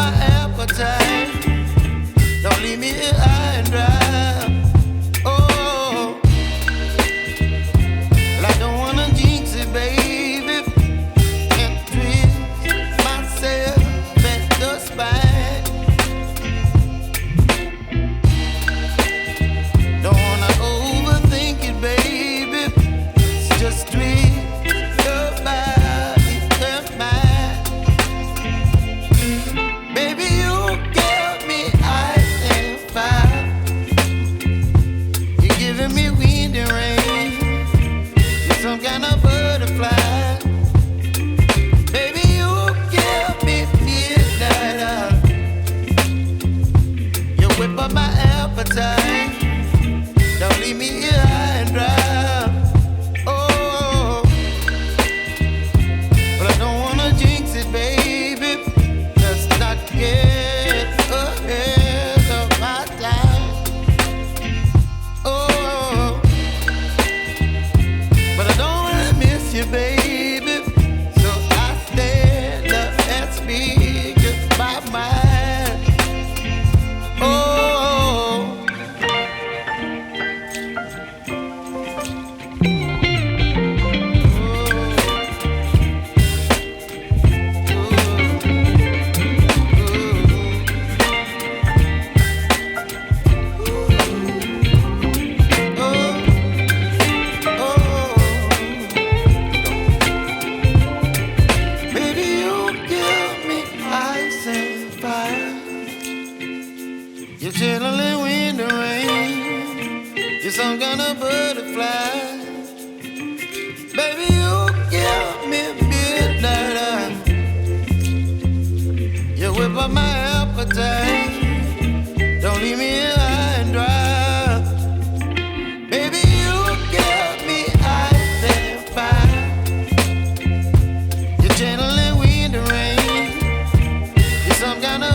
my appetite. Don't leave me here high and dry. Oh, well, I don't wanna jinx it, baby, and twist myself at the spine. Don't wanna overthink it, baby. It's just twist your body and mine. Baby, you give me ice and fire. You're giving me wind and rain. You're some kind of butterfly. Baby, you give me midnight. You whip up my appetite. Don't leave me here high and dry. Oh, but I don't wanna jinx it, baby. Let's not get ahead of my time. Oh, but I don't wanna miss you, baby. So I stand up and speak my mind. Oh. Baby, you give me ice and fire. You're channeling wind and rain. You're some kind of butterfly. Baby, you give me midnight. You whip up my appetite. Don't leave me here high and dry. Baby, you give me ice and fire. You're channeling wind and rain. You're some kind of